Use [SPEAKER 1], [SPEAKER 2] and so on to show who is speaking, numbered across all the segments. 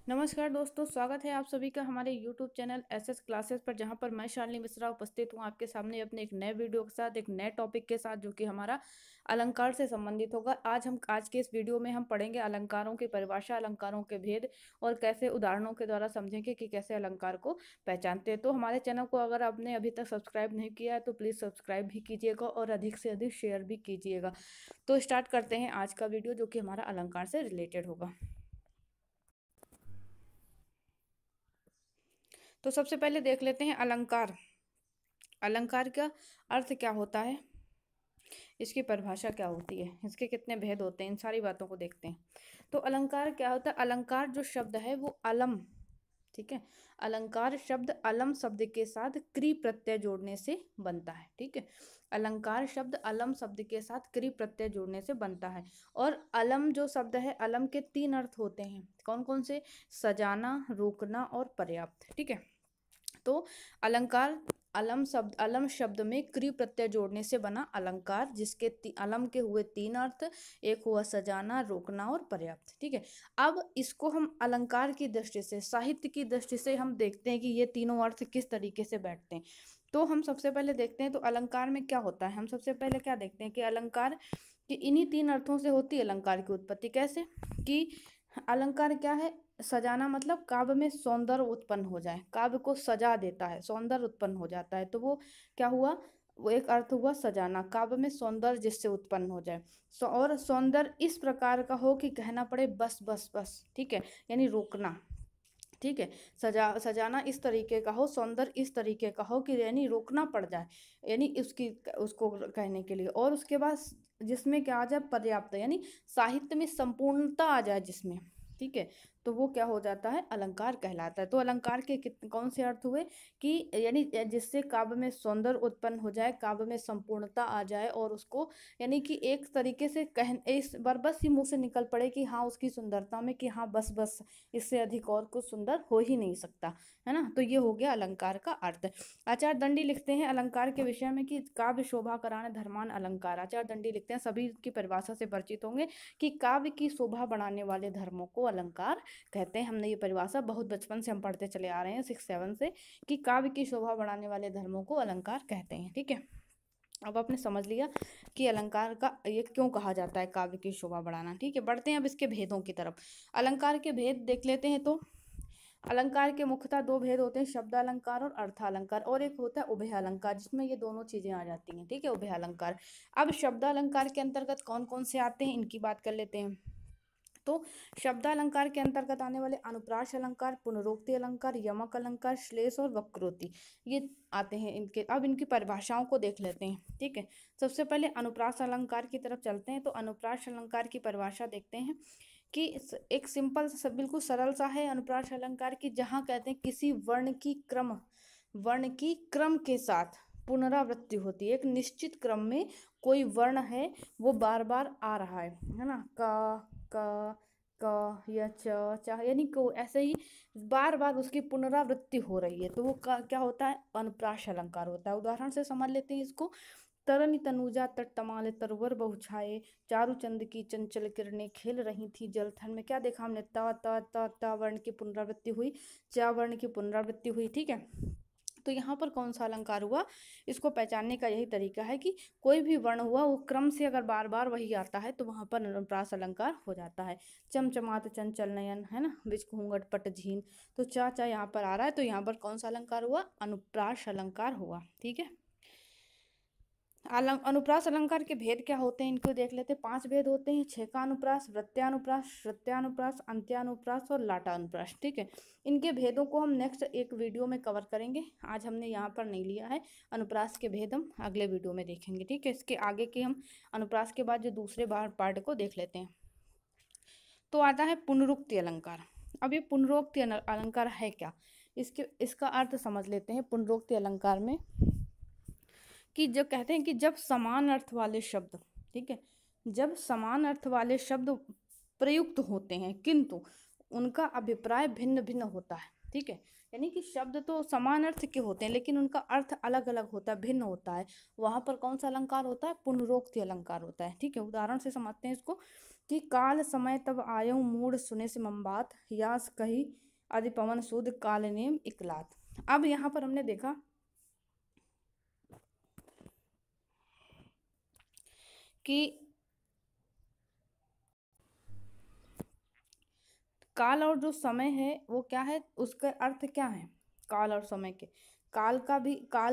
[SPEAKER 1] नमस्कार दोस्तों, स्वागत है आप सभी का हमारे YouTube चैनल एसएस क्लासेस पर, जहां पर मैं शालिनी मिश्रा उपस्थित हूं आपके सामने अपने एक नए वीडियो के साथ, एक नए टॉपिक के साथ, जो कि हमारा अलंकार से संबंधित होगा। आज के इस वीडियो में हम पढ़ेंगे अलंकारों की परिभाषा, अलंकारों के भेद और कैसे उदाहरणों के द्वारा समझेंगे कि कैसे अलंकार को पहचानते हैं। तो हमारे चैनल को अगर आपने अभी तक सब्सक्राइब नहीं किया है तो प्लीज़ सब्सक्राइब भी कीजिएगा और अधिक से अधिक शेयर भी कीजिएगा। तो स्टार्ट करते हैं आज का वीडियो, जो कि हमारा अलंकार से रिलेटेड होगा। तो सबसे पहले देख लेते हैं अलंकार। अलंकार का अर्थ क्या होता है, इसकी परिभाषा क्या होती है, इसके कितने भेद होते हैं, इन सारी बातों को देखते हैं। तो अलंकार क्या होता है? अलंकार जो शब्द है वो अलम, ठीक है। अलंकार शब्द अलम शब्द के साथ क्री प्रत्यय जोड़ने से बनता है, ठीक है। अलंकार शब्द अलम शब्द के साथ क्री प्रत्यय जोड़ने से बनता है। और अलम जो शब्द है, अलम के तीन अर्थ होते हैं। कौन कौन से? सजाना, रोकना और पर्याप्त, ठीक है। तो अलंकार अलम शब्द में क्री प्रत्यय जोड़ने से बना अलंकार, जिसके अलम के हुए तीन अर्थ, एक हुआ सजाना, रोकना और पर्याप्त, ठीक है। अब इसको हम अलंकार की दृष्टि से, साहित्य की दृष्टि से हम देखते हैं कि ये तीनों अर्थ किस तरीके से बैठते हैं। तो हम सबसे पहले देखते हैं तो अलंकार में क्या होता है। हम सबसे पहले क्या देखते हैं कि अलंकार कि इन्हीं तीन अर्थों से होती है अलंकार की उत्पत्ति। कैसे? कि अलंकार क्या है? सजाना मतलब काव्य में सौंदर्य उत्पन्न हो जाए, काव्य को सजा देता है, सौंदर्य उत्पन्न हो जाता है, तो वो क्या हुआ? वो एक अर्थ हुआ सजाना, काव्य में सौंदर्य जिससे उत्पन्न हो जाए। और सौंदर्य इस प्रकार का हो कि कहना पड़े बस बस बस, ठीक है, यानी रोकना, ठीक है। सजाना इस तरीके का हो, सौंदर्य इस तरीके का हो कि यानी रोकना पड़ जाए, यानी उसको कहने के लिए। और उसके बाद जिसमें क्या आ जाए? पर्याप्त, यानी साहित्य में संपूर्णता आ जाए जिसमें, ठीक है, तो वो क्या हो जाता है? अलंकार कहलाता है। तो अलंकार के कौन से अर्थ हुए? कि यानी जिससे काव्य में सौंदर्य उत्पन्न हो जाए, काव्य में संपूर्णता आ जाए, और उसको यानी कि एक तरीके से इस बार बस ही मुंह से निकल पड़े कि हाँ, उसकी सुंदरता में कि हाँ बस बस, इससे अधिक और कुछ सुंदर हो ही नहीं सकता, है ना। तो ये हो गया अलंकार का अर्थ। आचार्य दंडी लिखते हैं अलंकार के विषय में कि काव्य शोभा कराने धर्मान अलंकार। आचार्य दंडी लिखते हैं, सभी की परिभाषा से परिचित होंगे, कि काव्य की शोभा बढ़ाने वाले धर्मों को अलंकार कहते हैं। हमने ये परिभाषा बहुत बचपन से हम पढ़ते चले आ रहे हैं, 6-7 से, कि काव्य की शोभा बढ़ाने वाले धर्मों को अलंकार कहते हैं, ठीक है। अब आपने समझ लिया कि अलंकार का ये क्यों कहा जाता है काव्य की शोभा बढ़ाना, ठीक है। बढ़ते हैं अब इसके भेदों की तरफ। अलंकार के भेद देख लेते हैं। तो अलंकार के मुख्यतः दो भेद होते हैं, शब्द अलंकार और अर्थालंकार, और एक होता है उभय अलंकार, जिसमें ये दोनों चीजें आ जाती हैं, ठीक है, उभय अलंकार। अब शब्द अलंकार के अंतर्गत कौन कौन से आते हैं, इनकी बात कर लेते हैं। तो शब्दालंकार के अंतर्गत आने वाले अनुप्रास अलंकार, पुनरोक्ति अलंकार, यमक अलंकार, श्लेष और वक्रोक्ति, ये आते हैं इनके। अब इनकी परिभाषाओं को देख लेते हैं, ठीक है। सबसे पहले अनुप्रास अलंकार की तरफ चलते हैं। तो अनुप्रास अलंकार की परिभाषा देखते हैं कि एक सिंपल सा, बिल्कुल सरल सा है अनुप्रास अलंकार की, जहाँ कहते हैं किसी वर्ण की क्रम के साथ पुनरावृत्ति होती है। एक निश्चित क्रम में कोई वर्ण है, वो बार बार आ रहा है ना, क या च, यानी को ऐसे ही बार बार उसकी पुनरावृत्ति हो रही है, तो वो क्या होता है? अनुप्रास अलंकार होता है। उदाहरण से समझ लेते हैं इसको। तरनी तनुजा तट तमाल तरवर बहुछाए, चारु चंद की चंचल किरणें खेल रही थी जलथल में। क्या देखा हमने? ता वर्ण की पुनरावृत्ति हुई, चा वर्ण की पुनरावृत्ति हुई, ठीक है। तो यहाँ पर कौन सा अलंकार हुआ? इसको पहचानने का यही तरीका है कि कोई भी वर्ण हुआ, वो क्रम से अगर बार बार वही आता है तो वहाँ पर अनुप्रास अलंकार हो जाता है। चमचमात चंचल नयन, है ना, बिच घूंघट पट झीन, तो चा चा यहाँ पर आ रहा है, तो यहाँ पर कौन सा अलंकार हुआ? अनुप्रास अलंकार हुआ, ठीक है। अनुप्रास अलंकार के भेद क्या होते हैं, इनको देख लेते हैं। 5 भेद होते हैं: छेका अनुप्रास, वृत्त्यानुप्रास, श्रुत्यानुप्रास, अंत्यानुप्रास और लाटानुप्रास, ठीक है। इनके भेदों को हम नेक्स्ट एक वीडियो में कवर करेंगे, आज हमने यहाँ पर नहीं लिया है। अनुप्रास के भेद हम अगले वीडियो में देखेंगे, ठीक है। इसके आगे के हम अनुप्रास के बाद जो दूसरे पार्ट को देख लेते हैं। तो आता है पुनरुक्ति अलंकार। अब ये पुनरुक्ति अलंकार है क्या, इसका अर्थ समझ लेते हैं। पुनरुक्ति अलंकार में कि जो कहते हैं कि जब समान अर्थ वाले शब्द, ठीक है, जब समान अर्थ वाले शब्द प्रयुक्त होते हैं किंतु उनका अभिप्राय भिन्न भिन्न होता है, ठीक है। यानी कि शब्द तो समान अर्थ के होते हैं लेकिन उनका अर्थ अलग अलग होता है, भिन्न होता है, वहां पर कौन सा अलंकार होता है? पुनरोक्ति अलंकार होता है, ठीक है। उदाहरण से समझते हैं इसको। कि काल समय तब आयो मूड सुने से ममबात, यास कही आदि पवन सूद काल नेम इकलात। अब यहाँ पर हमने देखा कि काल और जो समय है वो क्या है, उसका अर्थ क्या है, काल और समय के, काल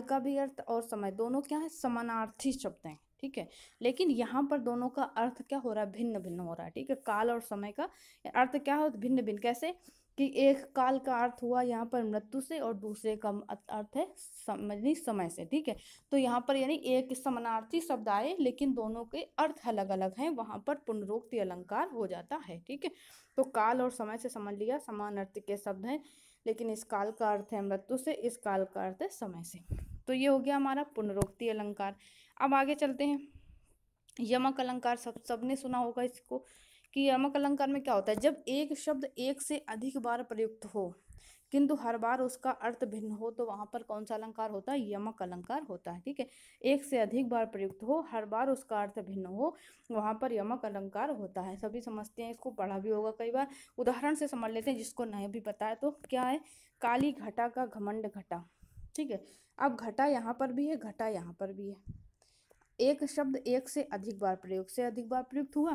[SPEAKER 1] का भी अर्थ और समय दोनों क्या है, समानार्थी शब्द हैं, ठीक है। लेकिन यहाँ पर दोनों का अर्थ क्या हो रहा है, भिन्न भिन्न हो रहा है, ठीक है। काल और समय का अर्थ क्या हो, भिन्न भिन्न। कैसे कि एक काल का अर्थ हुआ यहाँ पर मृत्यु से और दूसरे का अर्थ है समय से, ठीक है। तो यहाँ पर यानी एक समानार्थी शब्द आए लेकिन दोनों के अर्थ अलग अलग हैं, वहां पर पुनरुक्ति अलंकार हो जाता है, ठीक है। तो काल और समय से समझ लिया, समान अर्थ के शब्द हैं, लेकिन इस काल का अर्थ है मृत्यु से, इस काल का अर्थ है समय से। तो ये हो गया हमारा पुनरुक्ति अलंकार। अब आगे चलते हैं। यमक अलंकार सबने सुना होगा इसको, कि यमक अलंकार में क्या होता है, जब एक शब्द एक से अधिक बार प्रयुक्त हो किंतु हर बार उसका अर्थ भिन्न हो, तो वहां पर कौन सा अलंकार होता है, यमक अलंकार होता है, ठीक है। एक से अधिक बार प्रयुक्त हो, हर बार उसका अर्थ भिन्न हो, वहां पर यमक अलंकार होता है। सभी समझते हैं, इसको पढ़ा भी होगा कई बार। उदाहरण से समझ लेते हैं, जिसको नहीं भी पता है तो क्या है, काली घटा का घमंड घटा, ठीक है। अब घटा यहाँ पर भी है, घटा यहाँ पर भी है। एक शब्द एक से अधिक बार प्रयुक्त हुआ।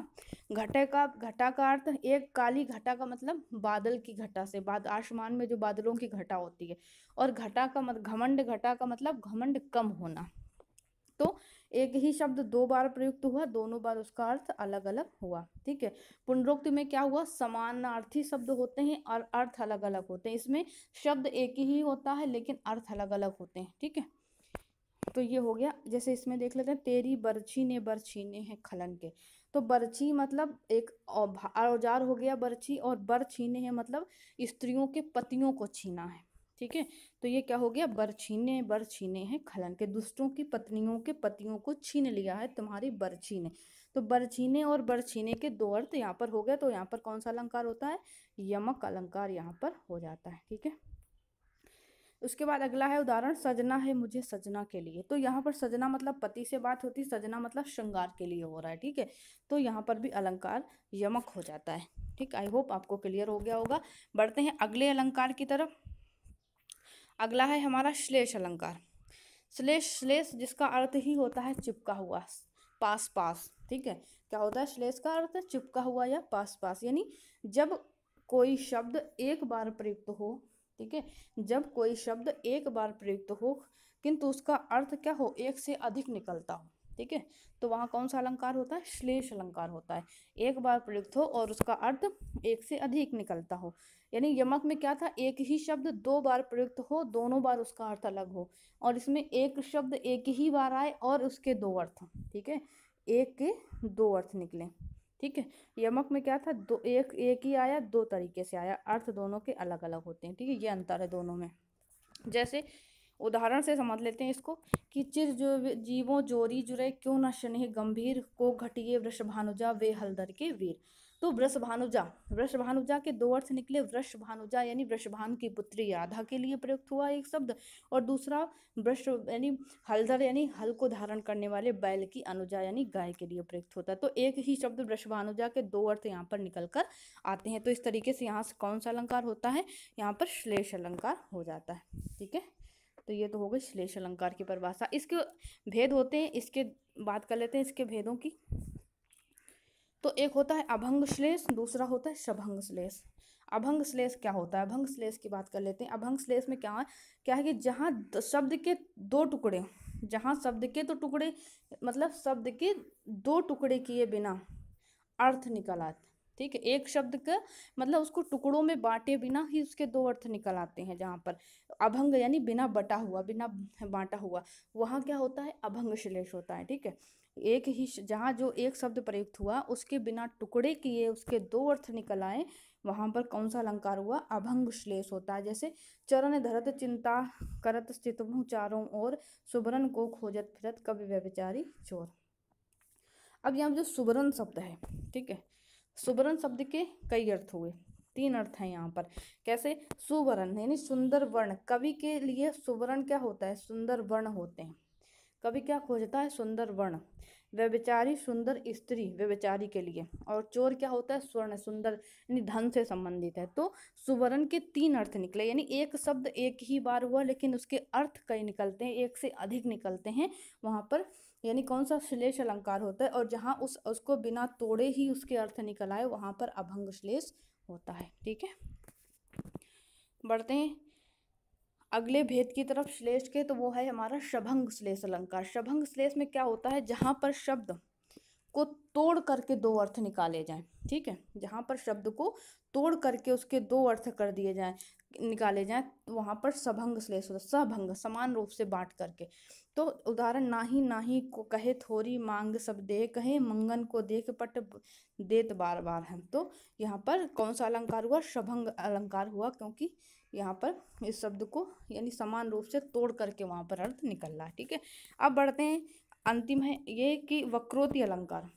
[SPEAKER 1] घटा का अर्थ, एक काली घटा का मतलब बादल की घटा से, आसमान में जो बादलों की घटा होती है। और घटा का मतलब घमंड, घटा का मतलब घमंड कम होना। तो एक ही शब्द दो बार प्रयुक्त हुआ, दोनों बार उसका अर्थ अलग अलग हुआ, ठीक है। पुनरुक्ति में क्या हुआ, समानार्थी शब्द होते हैं और अर्थ अलग अलग होते हैं। इसमें शब्द एक ही होता है लेकिन अर्थ अलग अलग होते हैं, ठीक है। तो ये हो गया। जैसे इसमें देख लेते हैं, तेरी बरछी ने बरछीने हैं खलन के। तो बरछी मतलब एक औजार हो गया बरछी, और बर छीने हैं मतलब स्त्रियों के पतियों को छीना है, ठीक है। तो ये क्या हो गया, बरछीने हैं खलन के, दुष्टों की पत्नियों के पतियों को छीन लिया है तुम्हारी बरछी ने। तो बरछीने और बरछीने के दो अर्थ यहाँ पर हो गए। तो यहाँ पर कौन सा अलंकार होता है, यमक अलंकार यहाँ पर हो जाता है, ठीक है। उसके बाद अगला है उदाहरण, सजना है मुझे सजना के लिए। तो यहाँ पर सजना मतलब पति से बात होती, सजना मतलब श्रृंगार के लिए हो रहा है, ठीक है। तो यहाँ पर भी अलंकार यमक हो जाता है, ठीक। आई होप आपको क्लियर हो गया होगा। बढ़ते हैं अगले अलंकार की तरफ। अगला है हमारा श्लेष अलंकार। श्लेष जिसका अर्थ ही होता है चिपका हुआ, पास पास, ठीक है। क्या होता है श्लेष का अर्थ, चिपका हुआ या पास पास। यानी जब कोई शब्द एक बार प्रयुक्त हो, ठीक है, जब कोई शब्द एक बार प्रयुक्त हो किंतु उसका अर्थ क्या हो, एक से अधिक निकलता हो, ठीक है। तो वहाँ कौन सा अलंकार होता है, श्लेष अलंकार होता है। एक बार प्रयुक्त हो और उसका अर्थ एक से अधिक निकलता हो। यानी यमक में क्या था, एक ही शब्द दो बार प्रयुक्त हो, दोनों बार उसका अर्थ अलग हो। और इसमें एक शब्द एक ही बार आए और उसके दो अर्थ, ठीक है, एक के दो अर्थ निकले, ठीक है। यमक में क्या था, दो एक ही आया, दो तरीके से आया, अर्थ दोनों के अलग अलग होते हैं, ठीक है। ये अंतर है दोनों में। जैसे उदाहरण से समझ लेते हैं इसको, कि चिर जो जीवों जोरी जुरे क्यों न स्नेह गंभीर, को घटिए वृषभानुजा वे हलधर के वीर। तो वृषभानुजा के दो अर्थ निकले। वृषभानुजा यानी वृषभानु की पुत्री राधा के लिए प्रयुक्त हुआ एक शब्द, और दूसरा वृष यानी हलधर यानी हल को धारण करने वाले बैल की अनुजा यानी गाय के लिए प्रयुक्त होता है। तो एक ही शब्द वृषभानुजा के दो अर्थ यहाँ पर निकल कर आते हैं। तो इस तरीके से यहाँ से कौन सा अलंकार होता है, यहाँ पर श्लेष अलंकार हो जाता है, ठीक है। तो ये तो हो गई श्लेष अलंकार की परिभाषा। इसके भेद होते हैं, इसके बात कर लेते हैं इसके भेदों की। तो एक होता है अभंग श्लेष, दूसरा होता है सभंग श्लेष। अभंग श्लेष क्या होता है, अभंग श्लेष की बात कर लेते हैं। अभंग श्लेष में क्या है कि जहाँ शब्द के दो टुकड़े, जहाँ शब्द के तो टुकड़े मतलब शब्द के दो टुकड़े किए बिना अर्थ निकल आते, ठीक है। एक शब्द का मतलब उसको टुकड़ों में बांटे बिना ही उसके दो अर्थ निकल आते हैं। जहाँ पर अभंग यानी बिना बटा हुआ, बिना बांटा हुआ, वहाँ क्या होता है, अभंग श्लेष होता है, ठीक है। एक ही जहाँ जो एक शब्द प्रयुक्त हुआ उसके बिना टुकड़े किए उसके दो अर्थ निकल आए, वहां पर कौन सा अलंकार हुआ, अभंग श्लेष होता है। जैसे चरण धरत चिंता करत स्थितहु चारों ओर, सुबरन को खोजत फिरत कवि व्यभिचारी चोर। अब यहाँ जो सुबरन शब्द है, ठीक है, सुबरन शब्द के कई अर्थ हुए, तीन अर्थ हैं यहाँ पर। कैसे, सुवर्ण यानी सुंदर वर्ण, कवि के लिए सुवर्ण क्या होता है, सुंदर वर्ण होते हैं। कवि क्या खोजता है, सुंदर वर्ण। व्यभिचारी सुंदर स्त्री व्यभिचारी के लिए, और चोर क्या होता है, स्वर्ण सुंदर यानी धन से संबंधित है। तो सुवर्ण के 3 अर्थ निकले, यानी एक शब्द एक ही बार हुआ लेकिन उसके अर्थ कई निकलते हैं, एक से अधिक निकलते हैं वहाँ पर, यानी कौन सा श्लेष अलंकार होता है। और जहाँ उसको बिना तोड़े ही उसके अर्थ निकल आए वहाँ पर अभंग श्लेष होता है। ठीक है, बढ़ते हैं अगले भेद की तरफ श्लेष के, तो वो है हमारा शभंग श्लेष अलंकार। शभंग श्लेष में क्या होता है, जहाँ पर शब्द को तोड़ करके 2 अर्थ निकाले जाएं। ठीक है, जहाँ पर शब्द को तोड़ करके उसके 2 अर्थ कर दिए जाएं, निकाले जाएं, तो वहाँ पर सभंग श्लेष होता है। सभंग समान रूप से बांट करके। तो उदाहरण, नाही नाही को कहे थोरी मांग सब दे, कहे मंगन को देख पट देत बार बार है। तो यहाँ पर कौन सा अलंकार हुआ, शभंग अलंकार हुआ, क्योंकि यहाँ पर इस शब्द को यानी समान रूप से तोड़ करके वहाँ पर अर्थ निकल रहा है। ठीक है, अब बढ़ते हैं, अंतिम है ये कि वक्रोति अलंकार।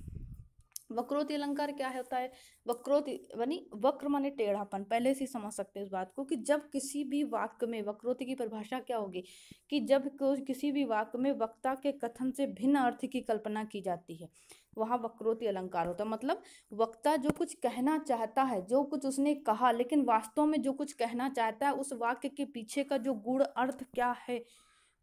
[SPEAKER 1] वक्रोति अलंकार क्या होता है, वक्रोति यानी वक्र माने टेढ़ापन। पहले से ही समझ सकते हैं इस बात को कि जब किसी भी वाक्य में, वक्रोति की परिभाषा क्या होगी कि जब किसी भी वाक्य में वक्ता के कथन से भिन्न अर्थ की कल्पना की जाती है, वहाँ वक्रोति अलंकार होता है। मतलब वक्ता जो कुछ कहना चाहता है, जो कुछ उसने कहा, लेकिन वास्तव में जो कुछ कहना चाहता है उस वाक्य के पीछे का जो गूढ़ अर्थ क्या है,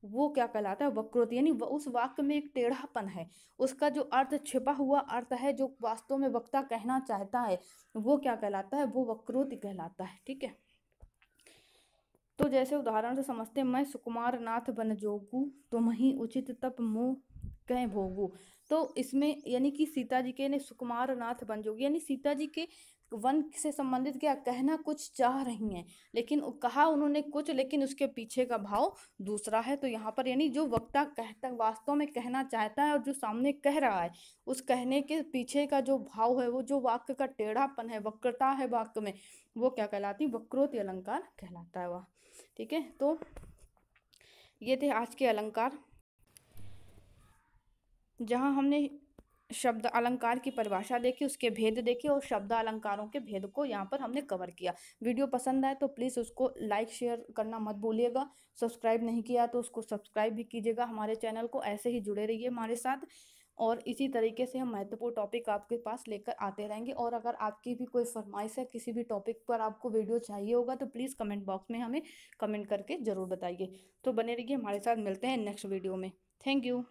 [SPEAKER 1] वो क्या कहलाता है, वक्रोति। यानी उस वाक्य में एक टेढ़ापन है, उसका जो अर्थ, छिपा हुआ अर्थ है जो वास्तव में वक्ता कहना चाहता है, वो क्या कहलाता है, वो वक्रोति कहलाता है। ठीक है, तो जैसे उदाहरण से समझते हैं, मैं सुकुमार नाथ बन जोगू, तुम ही उचित तप मोह कह भोगू। तो इसमें यानी कि सीता जी के ने सुकुमार नाथ बन जोगी, यानी सीता जी के वन से संबंधित क्या कहना कुछ चाह रही हैं, लेकिन कहा उन्होंने कुछ, लेकिन उसके पीछे का भाव दूसरा है। तो यहाँ पर यानी जो वक्ता कहता वास्तव में कहना चाहता है और जो सामने कह रहा है, उस कहने के पीछे का जो भाव है, वो जो वाक्य का टेढ़ापन है, वक्रता है वाक्य में, वो क्या कहलाती, वक्रोति अलंकार कहलाता है वह। ठीक है, तो ये थे आज के अलंकार, जहाँ हमने शब्द अलंकार की परिभाषा देखी, उसके भेद देखे और शब्द अलंकारों के भेद को यहाँ पर हमने कवर किया। वीडियो पसंद आए तो प्लीज़ उसको लाइक शेयर करना मत भूलिएगा। सब्सक्राइब नहीं किया तो उसको सब्सक्राइब भी कीजिएगा हमारे चैनल को। ऐसे ही जुड़े रहिए हमारे साथ, और इसी तरीके से हम महत्वपूर्ण टॉपिक आपके पास लेकर आते रहेंगे। और अगर आपकी भी कोई फरमाइश है, किसी भी टॉपिक पर आपको वीडियो चाहिए होगा, तो प्लीज़ कमेंट बॉक्स में हमें कमेंट करके ज़रूर बताइए। तो बने रहिए हमारे साथ, मिलते हैं नेक्स्ट वीडियो में। Thank you.